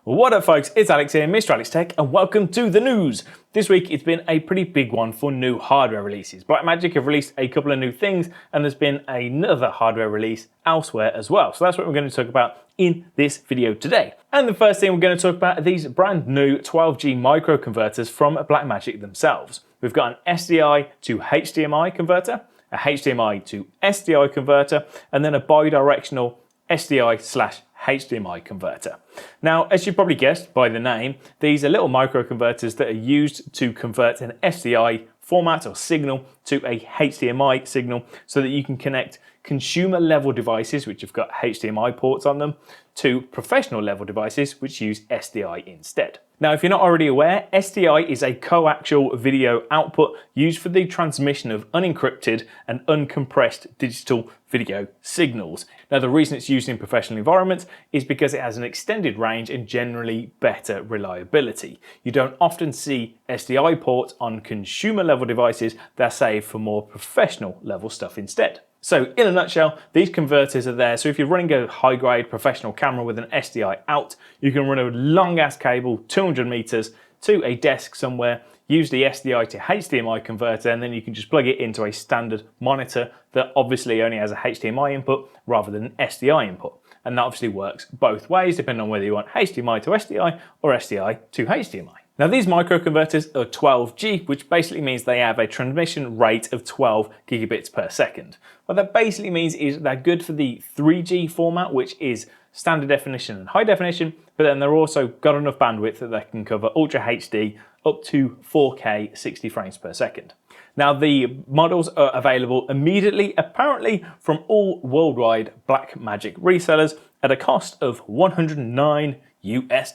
What up folks, it's Alex here, MrAlexTech, and welcome to the news. This week it's been a pretty big one for new hardware releases. Blackmagic have released a couple of new things and there's been another hardware release elsewhere as well. So that's what we're going to talk about in this video today. And the first thing we're going to talk about are these brand new 12G microconverters from Blackmagic themselves. We've got an SDI to HDMI converter, a HDMI to SDI converter, and then a bidirectional SDI/HDMI converter. Now, as you probably guessed by the name, these are little microconverters that are used to convert an SDI format or signal to a HDMI signal so that you can connect consumer level devices, which have got HDMI ports on them, to professional level devices, which use SDI instead. Now, if you're not already aware, SDI is a coaxial video output used for the transmission of unencrypted and uncompressed digital video signals. Now, the reason it's used in professional environments is because it has an extended range and generally better reliability. You don't often see SDI ports on consumer level devices. They're saved for more professional level stuff instead. So in a nutshell, these converters are there. So if you're running a high grade professional camera with an SDI out, you can run a long ass cable, 200 meters to a desk somewhere, use the SDI to HDMI converter, and then you can just plug it into a standard monitor that obviously only has a HDMI input rather than an SDI input. And that obviously works both ways, depending on whether you want HDMI to SDI or SDI to HDMI. Now, these microconverters are 12G, which basically means they have a transmission rate of 12 gigabits per second. What that basically means is they're good for the 3G format, which is standard definition and high definition, but then they're also got enough bandwidth that they can cover Ultra HD up to 4K 60 frames per second. Now, the models are available immediately, apparently from all worldwide Blackmagic resellers at a cost of $109 US.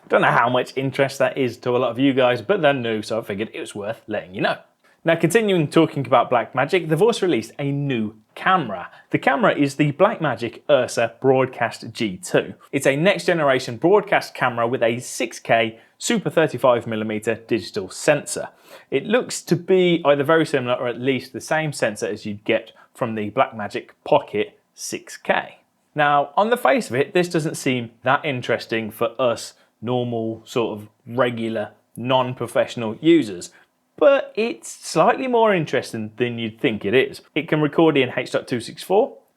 Don't know how much interest that is to a lot of you guys, but they're new, so I figured it was worth letting you know. Now, continuing talking about Blackmagic, they've also released a new camera. The camera is the Blackmagic URSA Broadcast G2. It's a next generation broadcast camera with a 6K Super 35mm digital sensor. It looks to be either very similar or at least the same sensor as you'd get from the Blackmagic Pocket 6K. Now, on the face of it, this doesn't seem that interesting for us normal, sort of regular, non-professional users. But it's slightly more interesting than you'd think it is. It can record in H.264,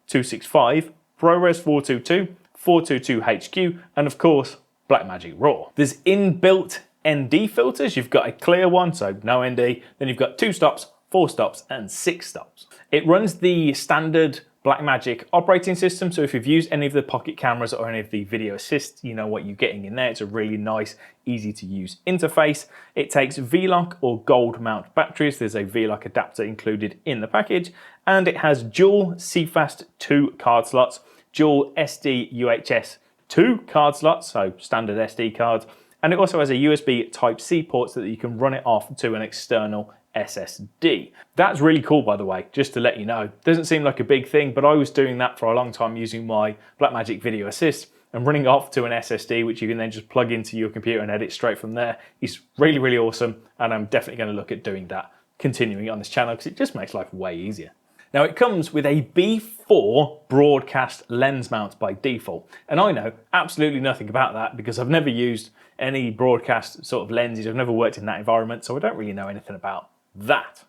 265, ProRes 422, 422 HQ, and of course, Blackmagic RAW. There's inbuilt ND filters. You've got a clear one, so no ND. Then you've got 2 stops, 4 stops, and 6 stops. It runs the standard Blackmagic operating system, so if you've used any of the Pocket cameras or any of the video assists, you know what you're getting in there. It's a really nice, easy to use interface. It takes VLOC or gold mount batteries. There's a VLOC adapter included in the package, and it has dual CFast 2 card slots, dual SD UHS 2 card slots, so standard SD cards, and it also has a USB Type-C port so that you can run it off to an external SSD. That's really cool, by the way, just to let you know. Doesn't seem like a big thing, but I was doing that for a long time using my Blackmagic Video Assist and running off to an SSD, which you can then just plug into your computer and edit straight from there. It's really, really awesome, and I'm definitely going to look at doing that, continuing on this channel, because it just makes life way easier. Now, it comes with a B4 broadcast lens mount by default, and I know absolutely nothing about that because I've never used any broadcast sort of lenses. I've never worked in that environment, so I don't really know anything about that.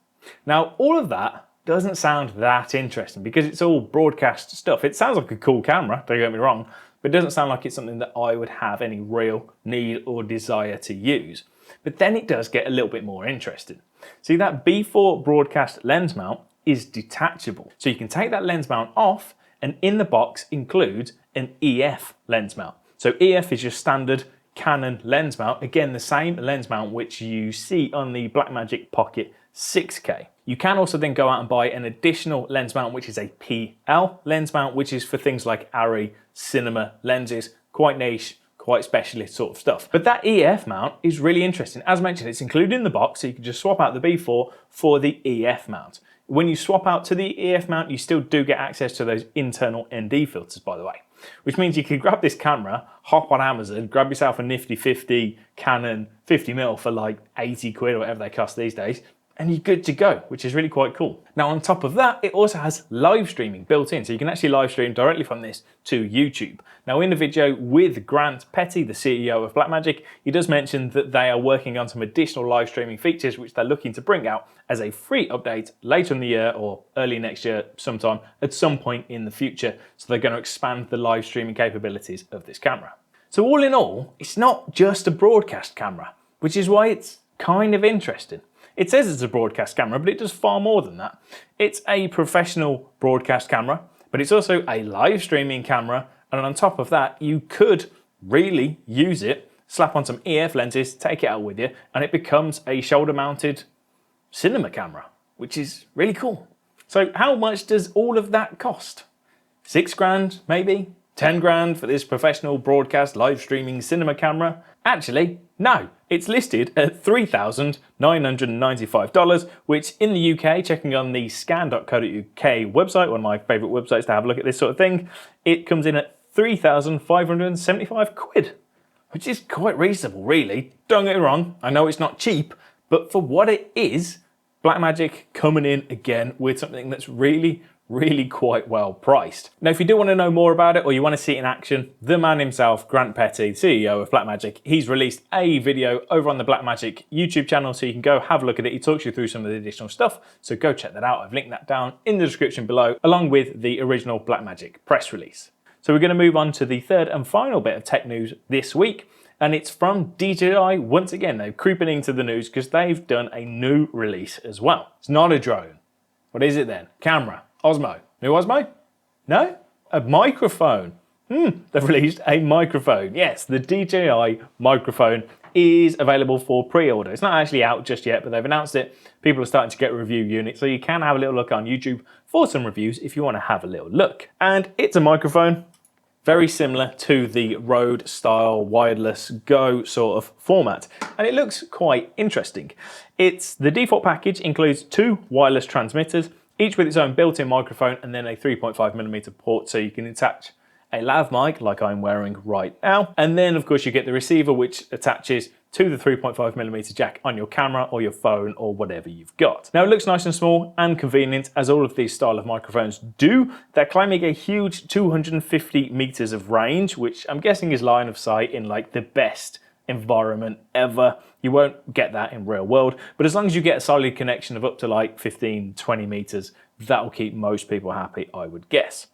Now, all of that doesn't sound that interesting because it's all broadcast stuff. It sounds like a cool camera, don't get me wrong, but it doesn't sound like it's something that I would have any real need or desire to use. But then it does get a little bit more interesting. See, that B4 broadcast lens mount is detachable. So you can take that lens mount off, and in the box includes an EF lens mount. So EF is your standard Canon lens mount. Again, the same lens mount which you see on the Blackmagic Pocket 6K. You can also then go out and buy an additional lens mount, which is a PL lens mount, which is for things like ARRI cinema lenses, quite niche, quite specialist sort of stuff. But that EF mount is really interesting. As mentioned, it's included in the box, so you can just swap out the B4 for the EF mount. When you swap out to the EF mount, you still do get access to those internal ND filters, by the way, which means you could grab this camera, hop on Amazon, grab yourself a nifty 50 Canon 50mm for like 80 quid or whatever they cost these days, and you're good to go, which is really quite cool. Now on top of that, it also has live streaming built in, so you can actually live stream directly from this to YouTube. Now in the video with Grant Petty, the CEO of Blackmagic, he does mention that they are working on some additional live streaming features which they're looking to bring out as a free update later in the year or early next year sometime, at some point in the future. So they're going to expand the live streaming capabilities of this camera. So all in all, it's not just a broadcast camera, which is why it's kind of interesting. It says it's a broadcast camera, but it does far more than that. It's a professional broadcast camera, but it's also a live streaming camera. And on top of that, you could really use it, slap on some EF lenses, take it out with you, and it becomes a shoulder mounted cinema camera, which is really cool. So how much does all of that cost? 6 grand, maybe? 10 grand for this professional broadcast live streaming cinema camera? Actually, no. It's listed at $3,995, which in the UK, checking on the scan.co.uk website, one of my favourite websites to have a look at this sort of thing, it comes in at 3,575 quid, which is quite reasonable, really. Don't get me wrong, I know it's not cheap, but for what it is, Blackmagic coming in again with something that's really quite well priced. Now, if you do want to know more about it or you want to see it in action, the man himself, Grant Petty, CEO of Blackmagic, he's released a video over on the Blackmagic YouTube channel, so you can go have a look at it. He talks you through some of the additional stuff, so go check that out. I've linked that down in the description below, along with the original Blackmagic press release. So we're going to move on to the third and final bit of tech news this week, and it's from DJI once again. They're creeping into the news because they've done a new release as well. It's not a drone. What is it then? Camera. Osmo. New Osmo? No? A microphone. They've released a microphone. Yes, the DJI Microphone is available for pre-order. It's not actually out just yet, but they've announced it. People are starting to get review units, so you can have a little look on YouTube for some reviews if you want to have a little look. And it's a microphone very similar to the Rode style wireless Go sort of format, and it looks quite interesting. The default package includes 2 wireless transmitters, each with its own built-in microphone and then a 3.5mm port, so you can attach a lav mic like I'm wearing right now. And then of course you get the receiver, which attaches to the 3.5mm jack on your camera or your phone or whatever you've got. Now it looks nice and small and convenient, as all of these style of microphones do. They're claiming a huge 250 meters of range, which I'm guessing is line of sight in like the best environment ever. You won't get that in real world, but as long as you get a solid connection of up to like 15-20 meters, that'll keep most people happy, I would guess.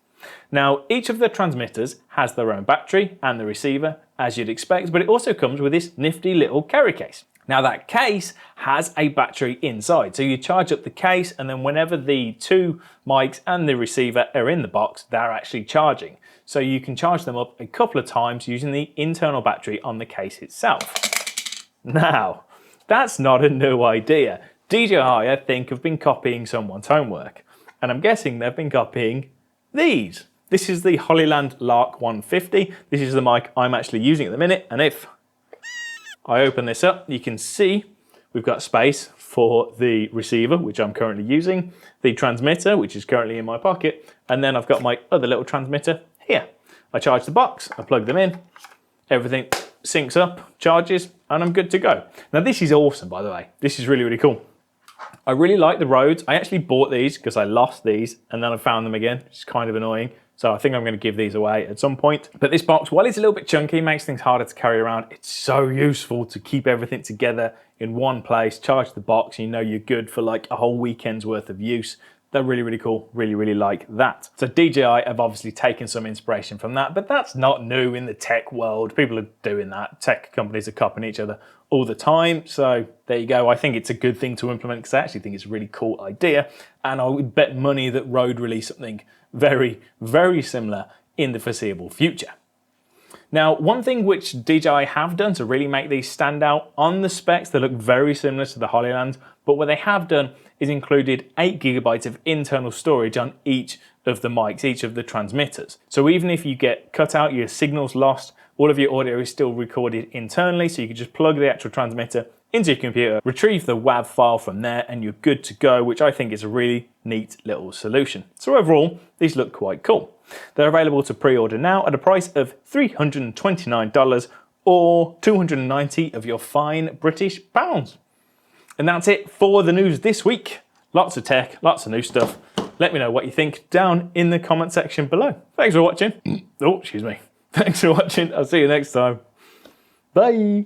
Now, each of the transmitters has their own battery and the receiver, as you'd expect, but it also comes with this nifty little carry case. Now that case has a battery inside, so you charge up the case, and then whenever the 2 mics and the receiver are in the box, they're actually charging. So you can charge them up a couple of times using the internal battery on the case itself. Now, that's not a new idea. DJI, I think, have been copying someone's homework, and I'm guessing they've been copying these. This is the Hollyland Lark 150. This is the mic I'm actually using at the minute, and if I open this up, you can see we've got space for the receiver, which I'm currently using, the transmitter, which is currently in my pocket, and then I've got my other little transmitter here. I charge the box, I plug them in, everything syncs up, charges, and I'm good to go. Now this is awesome, by the way. This is really cool. I really like the Rodes. I actually bought these because I lost these and then I found them again, which is kind of annoying. So I think I'm going to give these away at some point. But this box, while it's a little bit chunky, makes things harder to carry around, it's so useful to keep everything together in one place, charge the box, you know you're good for like a whole weekend's worth of use. They're really cool, really like that. So DJI have obviously taken some inspiration from that, but that's not new in the tech world. People are doing that. Tech companies are copying each other all the time. So there you go. I think it's a good thing to implement because I actually think it's a really cool idea. And I would bet money that Rode release something very similar in the foreseeable future. Now, one thing which DJI have done to really make these stand out on the specs, they look very similar to the Hollyland, but what they have done is included 8 GB of internal storage on each of the mics, each of the transmitters. So even if you get cut out, your signal's lost, all of your audio is still recorded internally, so you can just plug the actual transmitter into your computer, retrieve the WAV file from there, and you're good to go, which I think is a really neat little solution. So overall, these look quite cool. They're available to pre-order now at a price of $329 or 290 of your fine British pounds. And that's it for the news this week. Lots of tech, lots of new stuff. Let me know what you think down in the comment section below. Thanks for watching. Oh, excuse me. Thanks for watching. I'll see you next time. Bye.